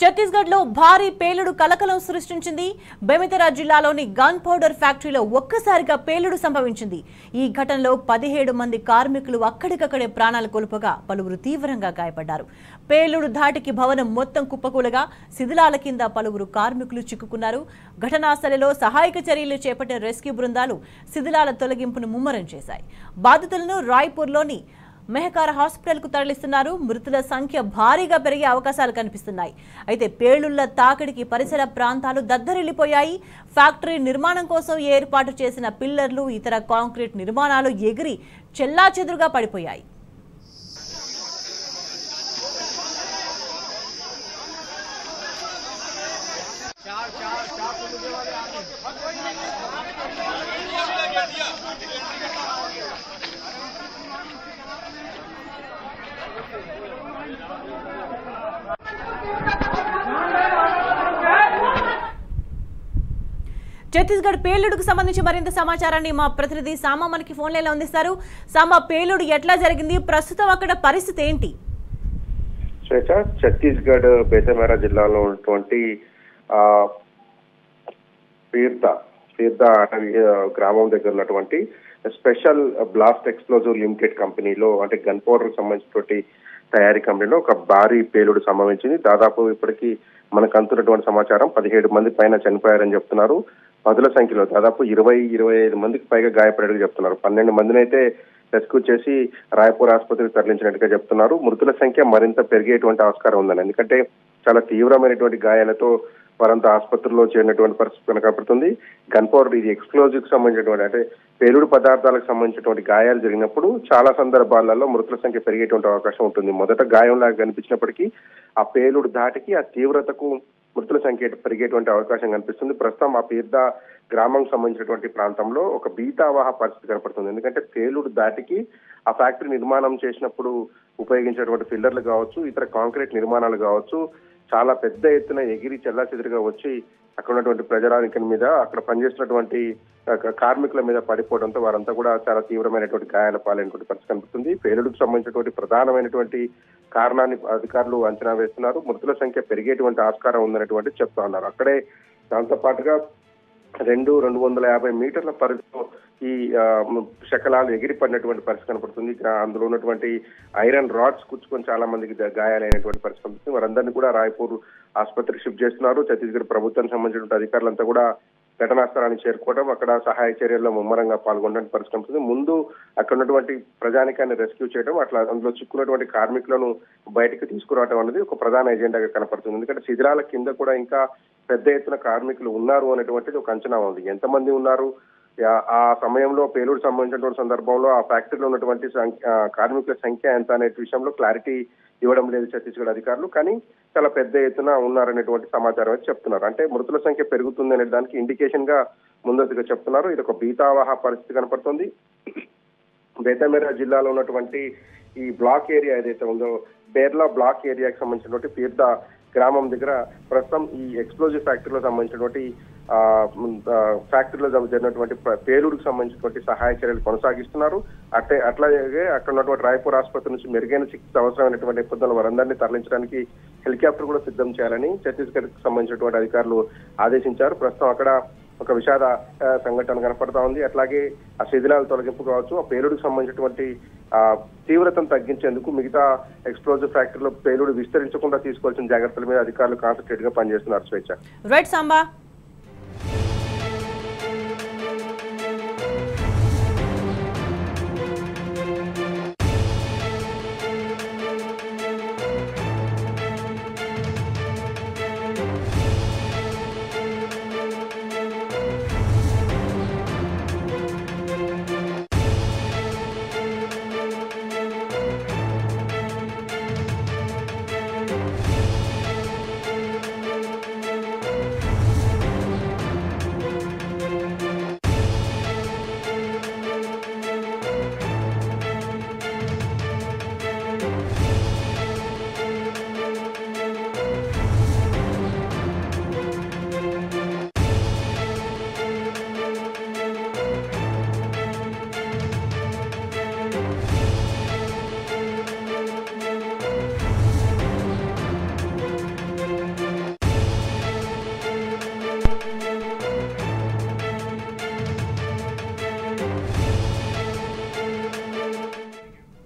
ఛత్తీస్గఢ్ లో భారీ పేలుడు కలకలం సృష్టించింది. బెమితరా జిల్లాలోని గన్ పౌడర్ ఫ్యాక్టరీలో ఒక్కసారిగా పేలుడు సంభవించింది. ఈ ఘటనలో 17 మంది కార్మికులు అక్కడికక్కడే ప్రాణాలు కోల్పోగా పలువురు తీవ్రంగా గాయపడ్డారు. పేలుడు ధాటికి భవనం మొత్తం కుప్పకూలగా శిథిలాల కింద పలువురు కార్మికులు చిక్కుకున్నారు. ఘటనా స్థలిలో సహాయక చర్యలు చేపట్టిన రెస్క్యూ బృందాలు శిథిలాల తొలగింపును ముమ్మరం చేశాయి. బాధితులను రాయ్పూర్లోని మెహకార హాస్పిటల్ కు తరలిస్తున్నారు. మృతుల సంఖ్య భారీగా పెరిగే అవకాశాలు కనిపిస్తున్నాయి. అయితే పేలుళ్ల తాకిడికి పరిసర ప్రాంతాలు దద్దరిల్లిపోయాయి. ఫ్యాక్టరీ నిర్మాణం కోసం ఏర్పాటు చేసిన పిల్లర్లు, ఇతర కాంక్రీట్ నిర్మాణాలు ఎగిరి చెల్లాచెదురుగా పడిపోయాయి. ఛత్తీస్గఢ్ పేలుడుకు సంబంధించి మరింత సమాచారాన్ని మా ప్రతినిధి సామా మనకి ఫోన్ లైన్ లో అందిస్తారు. సామా, పేలుడు ఎట్లా జరిగింది, ప్రస్తుతం అక్కడ పరిస్థితి ఏంటి? ఛత్తీస్గఢ్ బేతమేరా జిల్లాలో ఉన్నటువంటి తీర్థ అటవీ గ్రామం దగ్గర ఉన్నటువంటి స్పెషల్ బ్లాస్ట్ ఎక్స్ప్లోజివ్ లిమిటెడ్ కంపెనీలో, అంటే గన్ పౌడర్ సంబంధించినటువంటి తయారీ కంపెనీలో ఒక భారీ పేలుడు సంభవించింది. దాదాపు ఇప్పటికీ మనకు అందుతున్నటువంటి సమాచారం 17 మంది పైన చనిపోయారని చెప్తున్నారు. పదుల సంఖ్యలో దాదాపు 20-25 మందికి పైగా గాయపడేట్టుగా చెప్తున్నారు. 12 మందిని అయితే రెస్క్యూ చేసి రాయ్పూర్ ఆసుపత్రికి తరలించినట్టుగా చెప్తున్నారు. మృతుల సంఖ్య మరింత పెరిగేటువంటి ఆస్కారం ఉందని, ఎందుకంటే చాలా తీవ్రమైనటువంటి గాయాలతో వారంతా ఆసుపత్రిలో చేరినటువంటి పరిస్థితి కనపడుతుంది. గన్ పౌడర్, ఇది ఎక్స్ప్లోజివ్ కి సంబంధించినటువంటి, అంటే పేలుడు పదార్థాలకు సంబంధించినటువంటి గాయాలు జరిగినప్పుడు చాలా సందర్భాలలో మృతుల సంఖ్య పెరిగేటువంటి అవకాశం ఉంటుంది. మొదట గాయంలాగా కనిపించినప్పటికీ ఆ పేలుడు ధాటికి, ఆ తీవ్రతకు మృతుల సంఖ్య పెరిగేటువంటి అవకాశం కనిపిస్తుంది. ప్రస్తుతం ఆ తీర్థ గ్రామం సంబంధించినటువంటి ప్రాంతంలో ఒక భీతావహ పరిస్థితి కనపడుతుంది. ఎందుకంటే పేలుడు దాటికి ఆ ఫ్యాక్టరీ నిర్మాణం చేసినప్పుడు ఉపయోగించేటువంటి ఫిల్లర్లు కావచ్చు, ఇతర కాంక్రీట్ నిర్మాణాలు కావచ్చు, చాలా పెద్ద ఎత్తున ఎగిరి చెల్లాచెదురుగా వచ్చి అక్కడ ఉన్నటువంటి ప్రజానికం మీద, అక్కడ పనిచేస్తున్నటువంటి కార్మికుల మీద పడిపోవడంతో వారంతా కూడా చాలా తీవ్రమైనటువంటి గాయాల పాలైనటువంటి పరిస్థితి కనిపిస్తుంది. పేలుడుకు సంబంధించినటువంటి ప్రధానమైనటువంటి కారణాన్ని అధికారులు అంచనా వేస్తున్నారు. మృతుల సంఖ్య పెరిగేటువంటి ఆస్కారం ఉందనేటువంటి చెప్తా ఉన్నారు. అక్కడే దాంతో పాటుగా 250 మీటర్ల పరిధిలో ఈ శకలాలు ఎగిరి పడినటువంటి పరిస్థితి కనపడుతుంది. అందులో ఉన్నటువంటి ఐరన్ రాడ్స్ కూర్చుకొని చాలా మందికి గాయాలైనటువంటి పరిస్థితి కనిపిస్తుంది. వారందరినీ కూడా రాయ్పూర్ ఆసుపత్రికి షిఫ్ట్ చేస్తున్నారు. ఛత్తీస్గఢ్ ప్రభుత్వానికి సంబంధించిన అధికారులంతా కూడా ఘటనా స్థలానికి చేరుకోవడం, అక్కడ సహాయ చర్యల్లో ముమ్మరంగా పాల్గొనడానికి పరిస్థితి కనిపిస్తుంది. ముందు అక్కడ ఉన్నటువంటి ప్రజానికాన్ని రెస్క్యూ చేయడం, అట్లా అందులో చిక్కున్నటువంటి కార్మికులను బయటకు తీసుకురావడం అనేది ఒక ప్రధాన ఎజెండాగా కనపడుతుంది. ఎందుకంటే శిథిలాల కింద కూడా ఇంకా పెద్ద ఎత్తున కార్మికులు ఉన్నారు అనేటువంటిది ఒక అంచనా ఉంది. ఎంతమంది ఉన్నారు, ఆ సమయంలో పేలుడు సంబంధించినటువంటి సందర్భంలో ఆ ఫ్యాక్టరీలో ఉన్నటువంటి కార్మికుల సంఖ్య ఎంత అనే విషయంలో క్లారిటీ ఇవ్వడం లేదు ఛత్తీస్గఢ్ అధికారులు. కానీ చాలా పెద్ద ఎత్తున ఉన్నారనేటువంటి సమాచారం అయితే చెప్తున్నారు. అంటే మృతుల సంఖ్య పెరుగుతుంది అనే దానికి ఇండికేషన్ గా ముందస్తుగా చెప్తున్నారు. ఇది ఒక భీతావహ పరిస్థితి కనపడుతుంది. బేతమేరా జిల్లాలో ఉన్నటువంటి ఈ బ్లాక్ ఏరియా ఏదైతే ఉందో, బేర్లా బ్లాక్ ఏరియాకి సంబంధించినటువంటి తీర్థ గ్రామం దగ్గర ప్రస్తుతం ఈ ఎక్స్ప్లోజివ్ ఫ్యాక్టరీలో సంబంధించినటువంటి ఫ్యాక్టరీలో జరిగినటువంటి పేలుడుకు సంబంధించినటువంటి సహాయ చర్యలు కొనసాగిస్తున్నారు. అట్లాగే అక్కడ ఉన్నటువంటి రాయ్పూర్ ఆసుపత్రి నుంచి మెరుగైన చికిత్స అవసరమైనటువంటి నేపథ్యంలో వారందరినీ తరలించడానికి హెలికాప్టర్ కూడా సిద్ధం చేయాలని ఛత్తీస్గఢ్ కి సంబంధించినటువంటి అధికారులు ఆదేశించారు. ప్రస్తుతం అక్కడ ఒక విషాద సంఘటన కనపడతా ఉంది. అట్లాగే ఆ శిథిలాల తొలగింపు కావచ్చు, ఆ పేలుడుకు సంబంధించినటువంటి తీవ్రతను తగ్గించేందుకు మిగతా ఎక్స్ప్లోజివ్ ఫ్యాక్టరీలో పేలుడు విస్తరించకుండా తీసుకోవాల్సిన జాగ్రత్తల మీద అధికారులు కాన్సన్ట్రేట్ గా పనిచేస్తున్నారు. స్వేచ్ఛ. రైట్ సాంబా.